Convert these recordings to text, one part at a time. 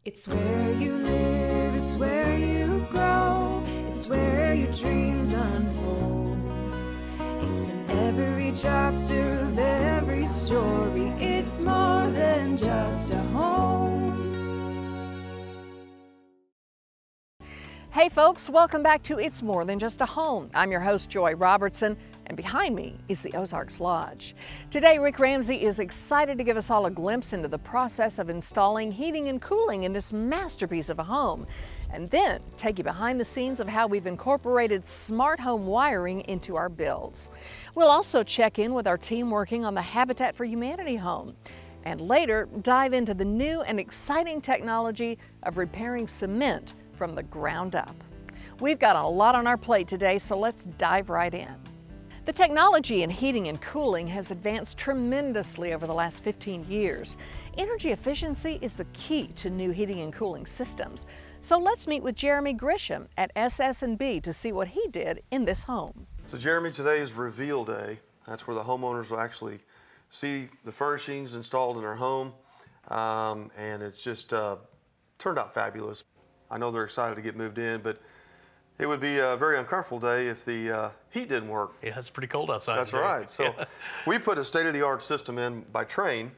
It's where you live, it's where you grow, it's where your dreams unfold. It's in every chapter of every story, it's more than just a home. Hey folks, welcome back to It's More Than Just a Home. I'm your host, Joy Robertson, and behind me is the Ozarks Lodge. Today, Rick Ramsey is excited to give us all a glimpse into the process of installing heating and cooling in this masterpiece of a home, and then take you behind the scenes of how we've incorporated smart home wiring into our builds. We'll also check in with our team working on the Habitat for Humanity home, and later dive into the new and exciting technology of repairing cement from the ground up. We've got a lot on our plate today, so let's dive right in. The technology in heating and cooling has advanced tremendously over the last 15 years. Energy efficiency is the key to new heating and cooling systems. So let's meet with Jeremy Grisham at SS&B to see what he did in this home. So Jeremy, today is reveal day. That's where the homeowners will actually see the furnishings installed in their home, and it's just turned out fabulous. I know they're excited to get moved in, but it would be a very uncomfortable day if the heat didn't work. Yeah, it's pretty cold outside. That's today. right. So we put a state-of-the-art system in by Trane,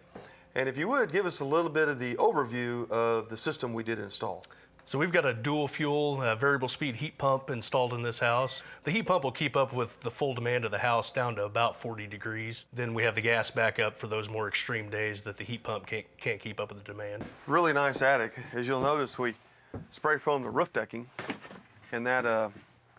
and if you would, give us a little bit of the overview of the system we did install. So we've got a dual fuel variable speed heat pump installed in this house. The heat pump will keep up with the full demand of the house down to about 40 degrees. Then we have the gas backup for those more extreme days that the heat pump can't keep up with the demand. Really nice attic. As you'll notice, we spray foam the roof decking, and that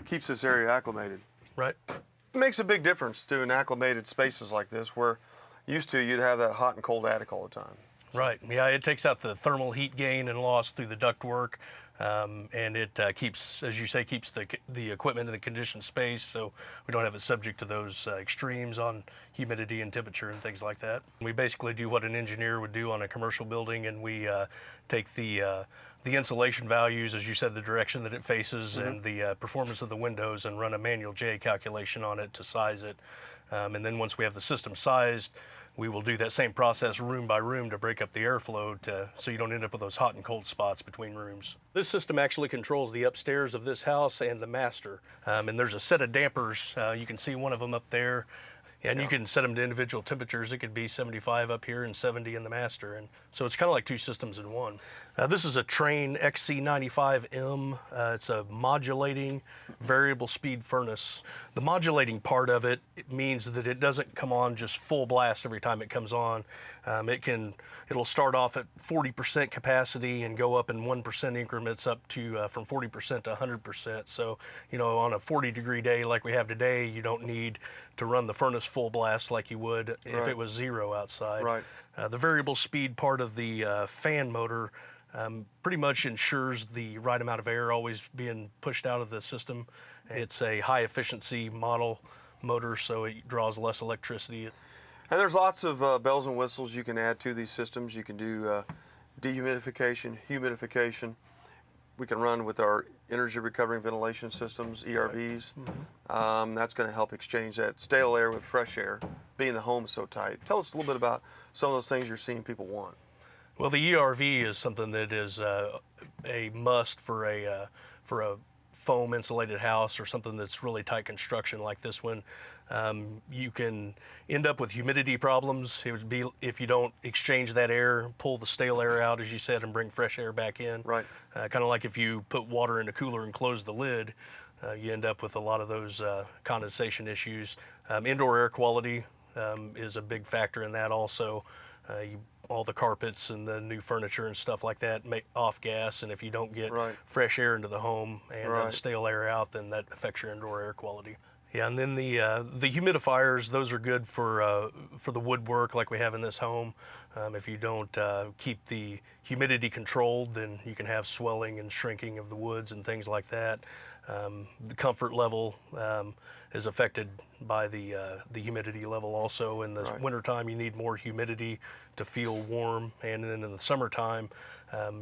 keeps this area acclimated. Right. It makes a big difference to an acclimated spaces like this, where used to you'd have that hot and cold attic all the time. Right. Yeah, it takes out the thermal heat gain and loss through the ductwork, and it keeps, as you say, keeps the equipment in the conditioned space, so we don't have it subject to those extremes on humidity and temperature and things like that. We basically do what an engineer would do on a commercial building, and we take the insulation values, as you said, the direction that it faces, and the performance of the windows, and run a manual J calculation on it to size it. And then once we have the system sized, we will do that same process room by room to break up the airflow so you don't end up with those hot and cold spots between rooms. This system actually controls the upstairs of this house and the master. And there's a set of dampers. You can see one of them up there. And you can set them to individual temperatures. It could be 75 up here and 70 in the master. And so it's kind of like two systems in one. This is a Trane XC95M. It's a modulating variable speed furnace. The modulating part of it means that it doesn't come on just full blast every time it comes on. It'll start off at 40% capacity and go up in 1% increments up to from 40% to 100%. So, you know, on a 40-degree day like we have today, you don't need to run the furnace full blast like you would if it was zero outside. Right. The variable speed part of the fan motor pretty much ensures the right amount of air always being pushed out of the system. It's a high efficiency model motor, so it draws less electricity. And there's lots of bells and whistles you can add to these systems. You can do dehumidification, humidification. We can run with our energy recovering ventilation systems, ERVs. That's going to help exchange that stale air with fresh air, being the home so tight. Tell us a little bit about some of those things you're seeing people want. Well, the ERV is something that is a must for a foam insulated house or something that's really tight construction like this one. You can end up with humidity problems. It would be if you don't exchange that air, pull the stale air out, as you said, and bring fresh air back in. Right. Kind of like if you put water in a cooler and close the lid, you end up with a lot of those condensation issues. Indoor air quality is a big factor in that also. All the carpets and the new furniture and stuff like that make off gas, and if you don't get fresh air into the home and stale air out, then that affects your indoor air quality. Yeah, and then the humidifiers, those are good for the woodwork like we have in this home. If you don't keep the humidity controlled, then you can have swelling and shrinking of the woods and things like that. The comfort level is affected by the humidity level also. In the wintertime, you need more humidity to feel warm, and then in the summertime,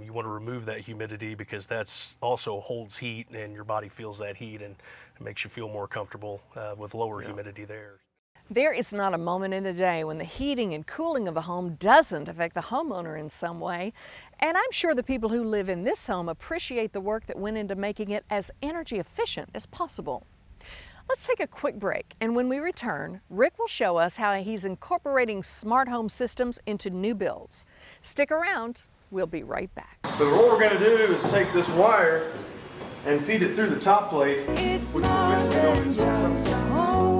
you want to remove that humidity because that's also holds heat, and your body feels that heat, and it makes you feel more comfortable with lower humidity there. There is not a moment in the day when the heating and cooling of a home doesn't affect the homeowner in some way, and I'm sure the people who live in this home appreciate the work that went into making it as energy efficient as possible. Let's take a quick break, and when we return, Rick will show us how he's incorporating smart home systems into new builds. Stick around, we'll be right back. But what we're going to do is take this wire and feed it through the top plate. It's more than just a home.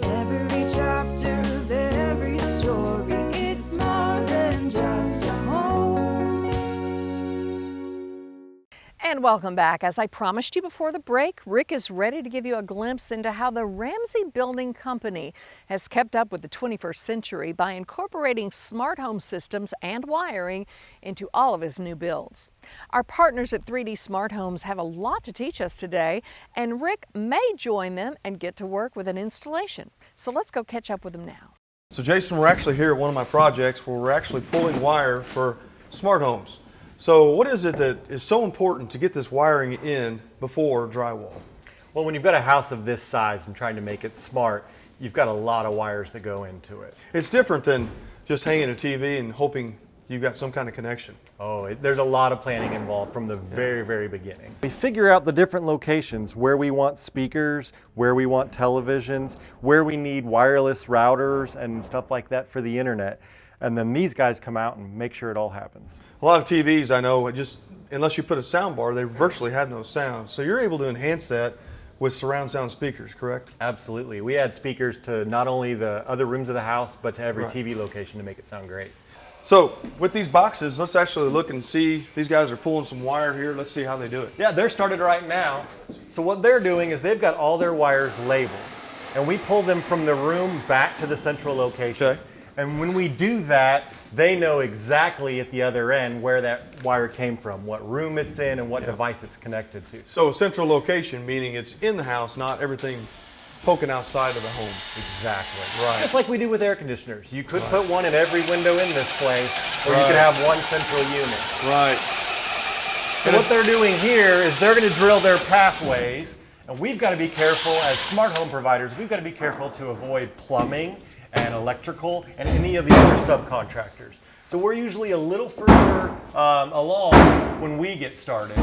Every chapter of every story, it's more than just a home. And welcome back. As I promised you before the break, Rick is ready to give you a glimpse into how the Ramsey Building Company has kept up with the 21st century by incorporating smart home systems and wiring into all of his new builds. Our partners at 3D Smart Homes have a lot to teach us today, and Rick may join them and get to work with an installation. So let's go catch up with him now. So Jason, we're actually here at one of my projects where we're actually pulling wire for smart homes. So what is it that is so important to get this wiring in before drywall? Well, when you've got a house of this size and trying to make it smart, you've got a lot of wires that go into it. It's different than just hanging a TV and hoping you've got some kind of connection. Oh, there's a lot of planning involved from the very, very beginning. We figure out the different locations where we want speakers, where we want televisions, where we need wireless routers and stuff like that for the internet. And then these guys come out and make sure it all happens. A lot of TVs, I know, unless you put a sound bar, they virtually have no sound. So you're able to enhance that with surround sound speakers, correct? Absolutely. We add speakers to not only the other rooms of the house, but to every Right. TV location to make it sound great. So with these boxes, let's actually look and see. These guys are pulling some wire here. Let's see how they do it. Yeah, they're started right now. So what they're doing is they've got all their wires labeled, and we pull them from the room back to the central location. Okay. And when we do that, they know exactly at the other end where that wire came from, what room it's in, and what device it's connected to. So central location, meaning it's in the house, not everything poking outside of the home. Exactly. Right. Just like we do with air conditioners. You could put one in every window in this place, or you could have one central unit. Right. So what they're doing here is they're going to drill their pathways, And we've got to be careful, as smart home providers, we've got to be careful to avoid plumbing and electrical and any of the other subcontractors. So we're usually a little further along when we get started.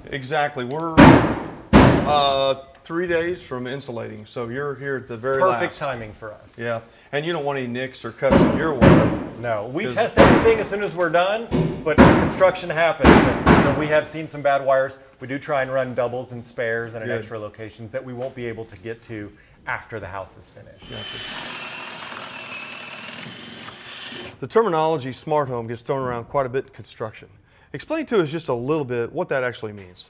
Exactly. We're 3 days from insulating, so you're here at the very Perfect last. timing for us. Yeah, and you don't want any nicks or cuts in your wire. No, we 'Cause- test everything as soon as we're done, but construction happens, and so we have seen some bad wires. We do try and run doubles and spares and at Good. extra locations that we won't be able to get to after the house is finished. The terminology smart home gets thrown around quite a bit in construction. Explain to us just a little bit what that actually means.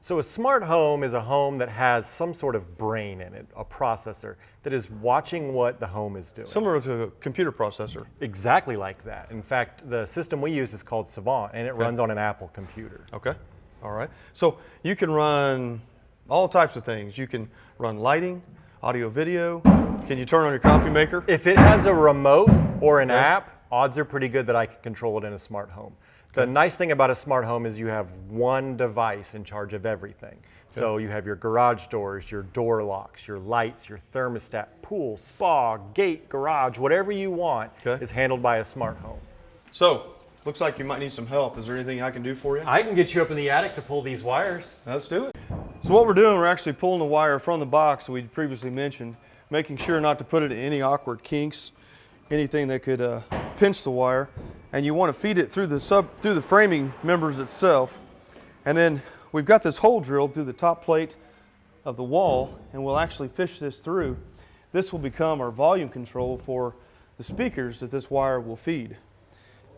So a smart home is a home that has some sort of brain in it, a processor that is watching what the home is doing. Similar to a computer processor. Exactly like that. In fact, the system we use is called Savant, and it runs on an Apple computer. Okay, all right. So you can run all types of things. You can run lighting, audio, video. Can you turn on your coffee maker? If it has a remote or an Okay. app, odds are pretty good that I can control it in a smart home. The nice thing about a smart home is you have one device in charge of everything. So you have your garage doors, your door locks, your lights, your thermostat, pool, spa, gate, garage, whatever you want Okay. is handled by a smart home. So, looks like you might need some help. Is there anything I can do for you? I can get you up in the attic to pull these wires. Let's do it. So what we're doing, we're actually pulling the wire from the box we previously mentioned, making sure not to put it in any awkward kinks, anything that could pinch the wire. And you want to feed it through the framing members itself. And then we've got this hole drilled through the top plate of the wall, and we'll actually fish this through. This will become our volume control for the speakers that this wire will feed.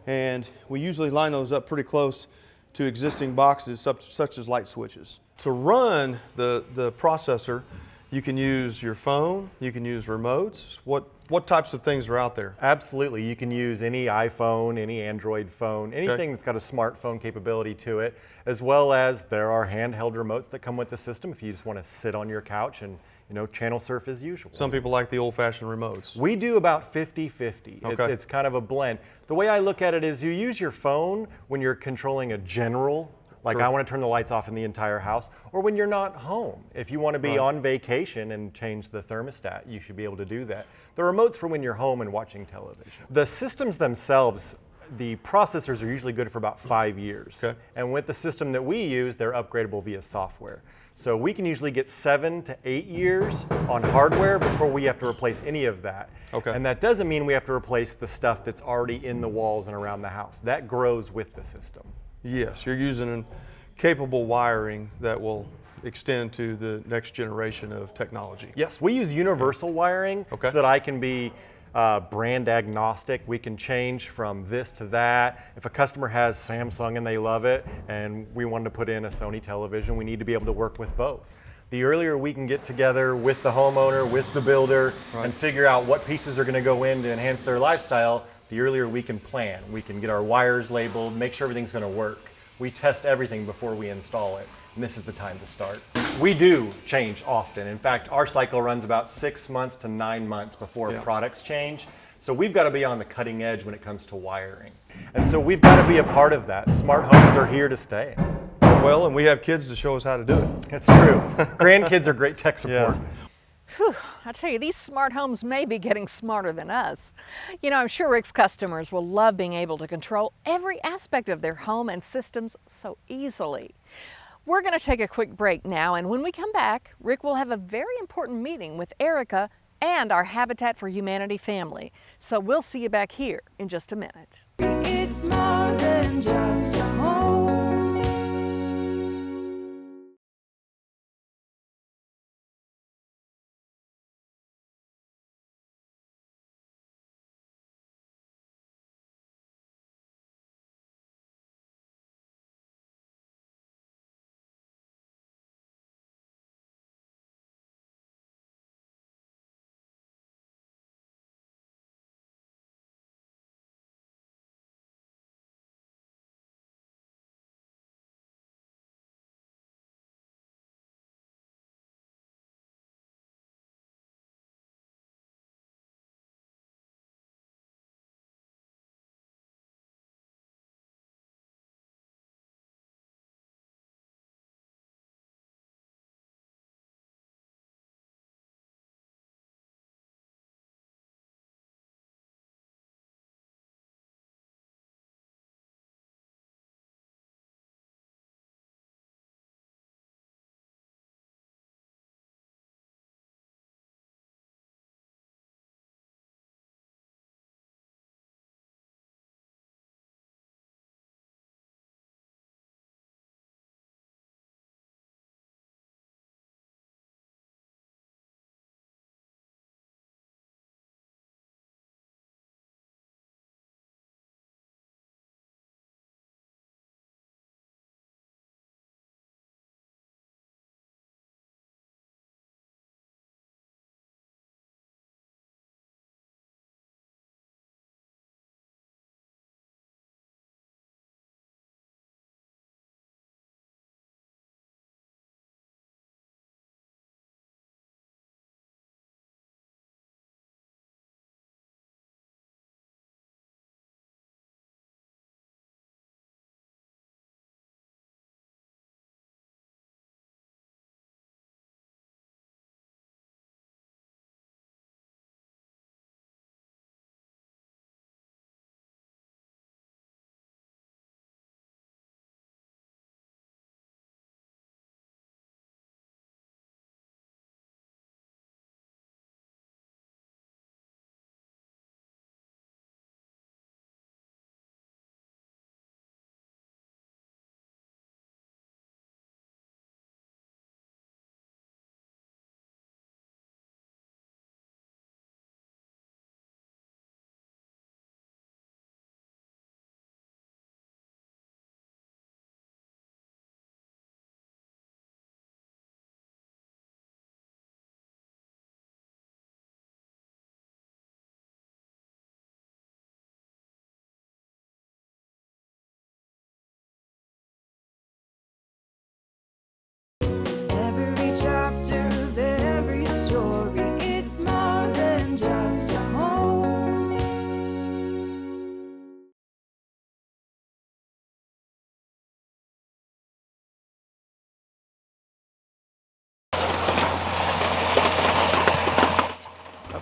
And we usually line those up pretty close to existing boxes such as light switches. To run the processor, you can use your phone, you can use remotes. What types of things are out there? Absolutely. You can use any iPhone, any Android phone, anything that's got a smartphone capability to it, as well as there are handheld remotes that come with the system if you just want to sit on your couch and channel surf as usual. Some people like the old-fashioned remotes. We do about 50-50. Okay. It's kind of a blend. The way I look at it is you use your phone when you're controlling a general, like Sure. I want to turn the lights off in the entire house, or when you're not home. If you want to be Right. on vacation and change the thermostat, you should be able to do that. The remote's for when you're home and watching television. The systems themselves, the processors are usually good for about 5 years. Okay. And with the system that we use, they're upgradable via software. So we can usually get 7 to 8 years on hardware before we have to replace any of that. Okay. And that doesn't mean we have to replace the stuff that's already in the walls and around the house. That grows with the system. Yes, you're using capable wiring that will extend to the next generation of technology. Yes, we use universal wiring Okay. so that I can be brand agnostic. We can change from this to that. If a customer has Samsung and they love it and we want to put in a Sony television, we need to be able to work with both. The earlier we can get together with the homeowner, with the builder, and figure out what pieces are going to go in to enhance their lifestyle, the earlier we can plan. We can get our wires labeled, make sure everything's going to work. We test everything before we install it, and this is the time to start. We do change often. In fact, our cycle runs about 6 months to 9 months before products change. So we've got to be on the cutting edge when it comes to wiring. And so we've got to be a part of that. Smart homes are here to stay. Well, and we have kids to show us how to do it. That's true. Grandkids are great tech support. Whew, I tell you, these smart homes may be getting smarter than us. I'm sure Rick's customers will love being able to control every aspect of their home and systems so easily. We're going to take a quick break now, and when we come back, Rick will have a very important meeting with Erica and our Habitat for Humanity family. So we'll see you back here in just a minute. It's more than just a home.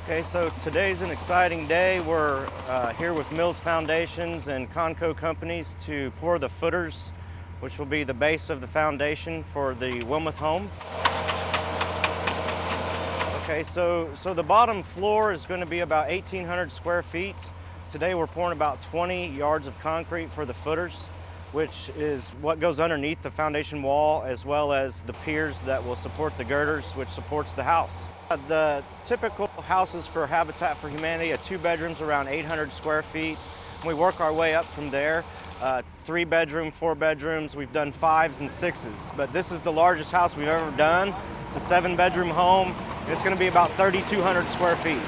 Okay, so today's an exciting day. We're here with Mills Foundations and Conco Companies to pour the footers, which will be the base of the foundation for the Wilmoth home. Okay, so the bottom floor is going to be about 1,800 square feet. Today we're pouring about 20 yards of concrete for the footers, which is what goes underneath the foundation wall, as well as the piers that will support the girders, which supports the house. The typical houses for Habitat for Humanity are 2 bedrooms around 800 square feet. We work our way up from there. 3 bedroom, 4 bedrooms, we've done 5s and 6s, but this is the largest house we've ever done. It's a 7 bedroom home. It's going to be about 3,200 square feet.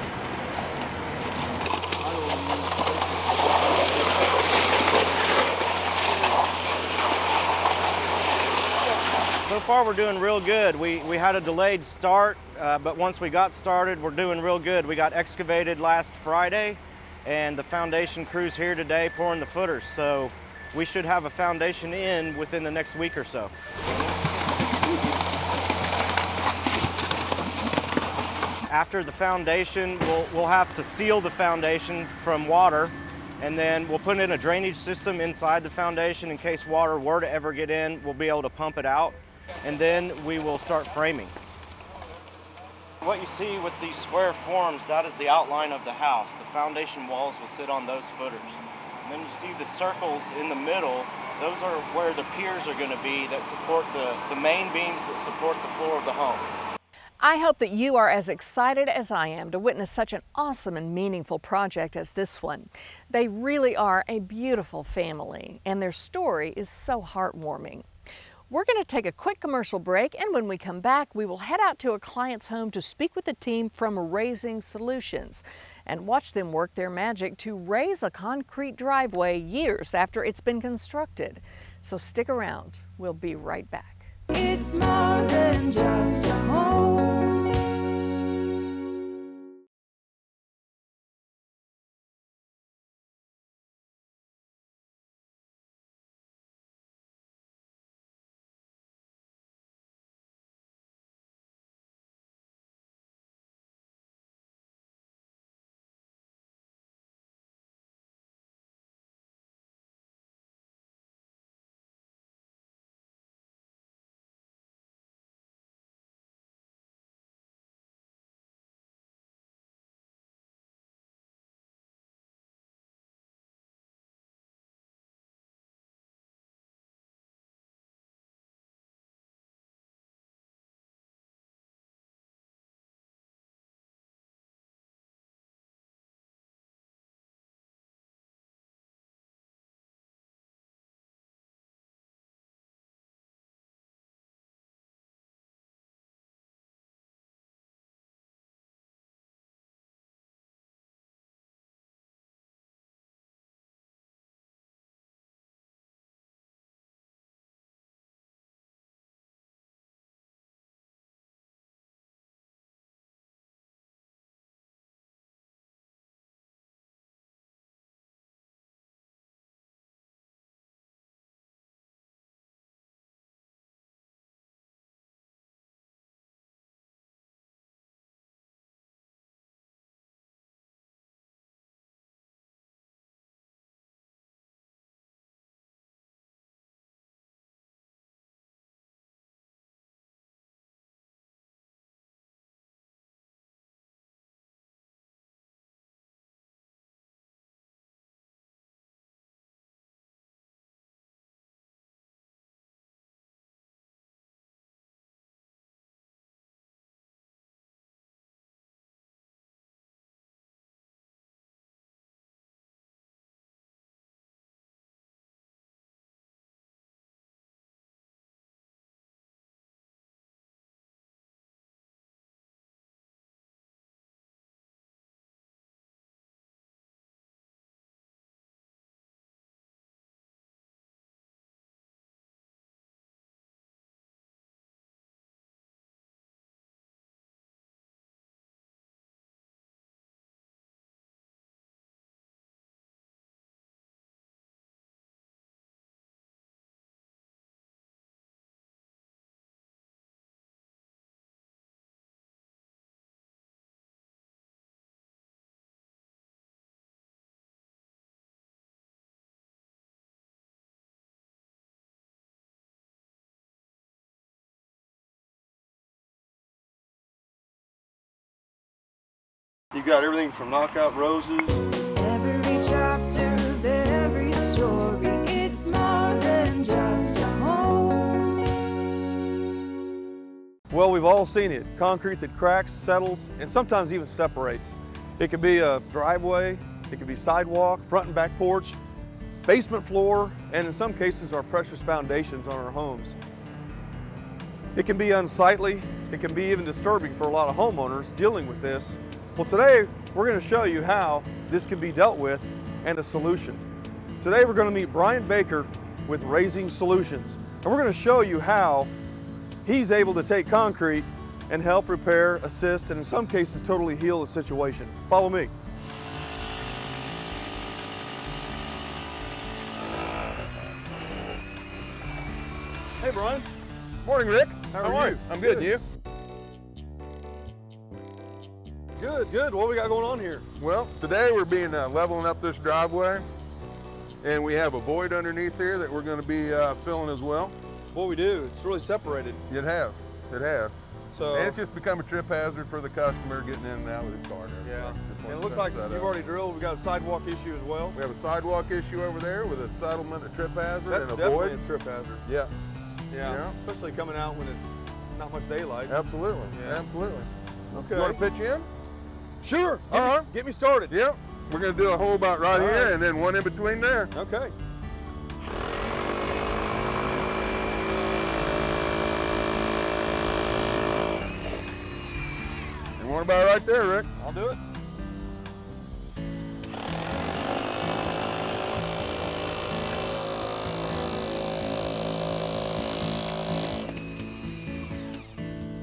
So far we're doing real good. We had a delayed start, but once we got started, we're doing real good. We got excavated last Friday, and the foundation crew's here today pouring the footers. So we should have a foundation in within the next week or so. After the foundation, we'll have to seal the foundation from water, and then we'll put in a drainage system inside the foundation in case water were to ever get in. We'll be able to pump it out, and then we will start framing. What you see with these square forms, that is the outline of the house. The foundation walls will sit on those footers. And then you see the circles in the middle. Those are where the piers are going to be that support the main beams that support the floor of the home. I hope that you are as excited as I am to witness such an awesome and meaningful project as this one. They really are a beautiful family, and their story is so heartwarming. We're going to take a quick commercial break, and when we come back, we will head out to a client's home to speak with the team from Raising Solutions and watch them work their magic to raise a concrete driveway years after it's been constructed. So stick around. We'll be right back. It's more than just a home. You got everything from knockout roses. It's in every chapter of every story. It's more than just a home. Well, we've all seen it. Concrete that cracks, settles, and sometimes even separates. It could be a driveway, it could be sidewalk, front and back porch, basement floor, and in some cases our precious foundations on our homes. It can be unsightly, it can be even disturbing for a lot of homeowners dealing with this. Well, today we're going to show you how this can be dealt with and a solution. Today we're going to meet Brian Baker with Raising Solutions, and we're going to show you how he's able to take concrete and help repair, assist, and in some cases totally heal the situation. Follow me. Hey Brian. Morning, Rick. How are you? I'm good. You? Good, good. What we got going on here? Well, today we're being leveling up this driveway, and we have a void underneath here that we're going to be filling as well. What we do, it's really separated. It has. It has. So And it's just become a trip hazard for the customer getting in and out with his car. and yeah, everything. Just and wanted it to looks set like that you've up. already drilled. We got a sidewalk issue as well. We have a sidewalk issue over there with a settlement, a trip hazard, That's and a definitely void. a trip hazard. Yeah, Yeah. Yeah. Especially coming out when it's not much daylight. absolutely. Yeah. Absolutely. Okay. You want to pitch in? Sure. All right. Get me started. Yep. We're going to do a hole about right All here right. and then one in between there. Okay. And one about right there, Rick. I'll do it.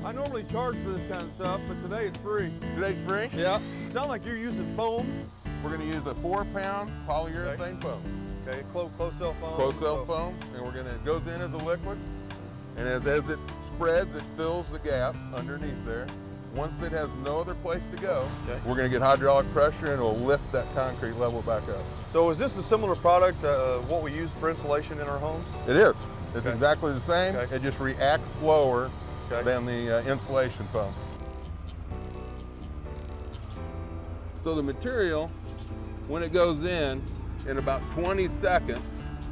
I normally charge for this kind of stuff, but today it's free. Today's free. Yeah. Sound like you're using foam. We're going to use a 4-pound polyurethane foam. Okay, close cell foam. Closed cell foam, and we're gonna, it goes in as a liquid, and as it spreads, it fills the gap underneath there. Once it has no other place to go, Okay. we're gonna get hydraulic pressure and it'll lift that concrete level back up. So is this a similar product, what we use for insulation in our homes? It is. It's Okay. exactly the same. Okay. It just reacts slower Okay. than the insulation foam. So the material, when it goes in about 20 seconds,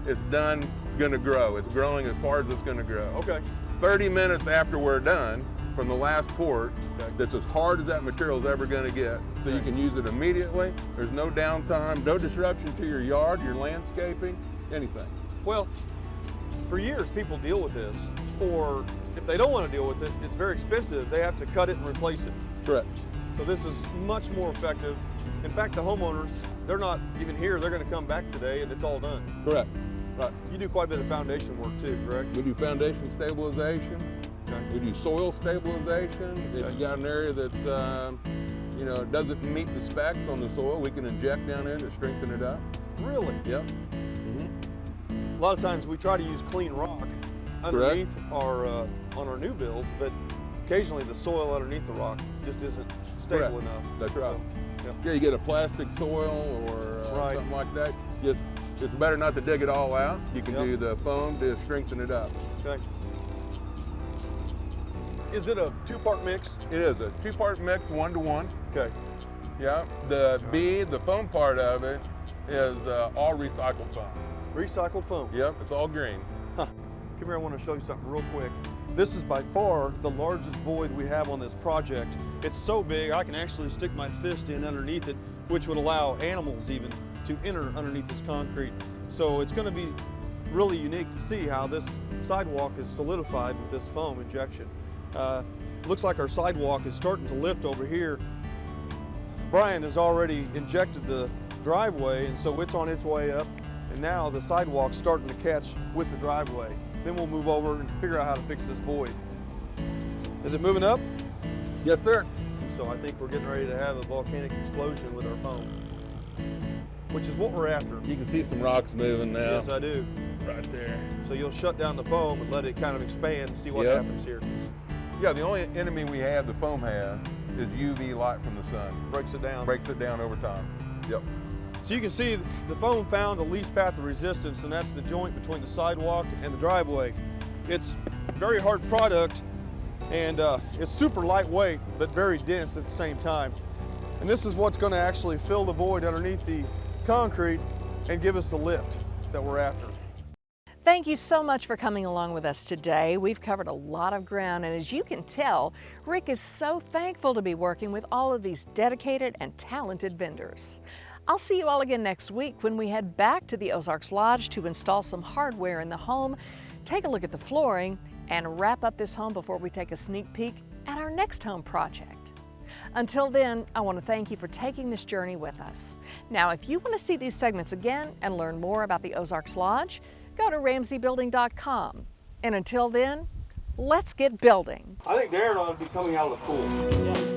it's done gonna grow. It's growing as far as it's gonna grow. Okay. 30 minutes after we're done, from the last pour, Okay. that's as hard as that material is ever gonna get. So you Okay. can use it immediately. There's no downtime, no disruption to your yard, your landscaping, anything. Well, for years people deal with this, or if they don't want to deal with it, it's very expensive. They have to cut it and replace it. Correct. So this is much more effective. In fact, the homeowners, they're not even here. They're going to come back today and it's all done. Correct. Right. You do quite a bit of foundation work too, correct? We do foundation stabilization. Okay. We do soil stabilization. If Okay. you got an area that's, doesn't meet the specs on the soil, we can inject down in to strengthen it up. Really? Yep. A lot of times we try to use clean rock underneath our on our new builds, but occasionally the soil underneath the rock just isn't stable Correct. enough. That's right. So, yeah. Yeah, you get a plastic soil or Right. something like that. Just, it's better not to dig it all out. You can Yep. do the foam to strengthen it up. Okay. Is it a two-part mix? It is a 2-part mix, 1-to-1. Okay. Yeah. The the foam part of it, is all recycled foam. Recycled foam. Yep, it's all green. Come here, I want to show you something real quick. This is by far the largest void we have on this project. It's so big I can actually stick my fist in underneath it, which would allow animals even to enter underneath this concrete. So it's going to be really unique to see how this sidewalk is solidified with this foam injection. Looks like our sidewalk is starting to lift over here. Brian has already injected the driveway, and so it's on its way up. And now the sidewalk's starting to catch with the driveway. Then we'll move over and figure out how to fix this void. Is it moving up? Yes, sir. So I think we're getting ready to have a volcanic explosion with our foam, which is what we're after. You can see some rocks moving now. Yes, I do. Right there. So you'll shut down the foam and let it kind of expand and see what Yep. happens here. Yeah, the only enemy we have, the foam has, is UV light from the sun. Breaks it down. Breaks it down over time. Yep. So you can see the foam found the least path of resistance, and that's the joint between the sidewalk and the driveway. It's a very hard product, and it's super lightweight, but very dense at the same time. And this is what's going to actually fill the void underneath the concrete and give us the lift that we're after. Thank you so much for coming along with us today. We've covered a lot of ground, and as you can tell, Rick is so thankful to be working with all of these dedicated and talented vendors. I'll see you all again next week when we head back to the Ozarks Lodge to install some hardware in the home, take a look at the flooring, and wrap up this home before we take a sneak peek at our next home project. Until then, I want to thank you for taking this journey with us. Now, if you want to see these segments again and learn more about the Ozarks Lodge, go to RamseyBuilding.com. And until then, let's get building. I think Darren ought to be coming out of the pool.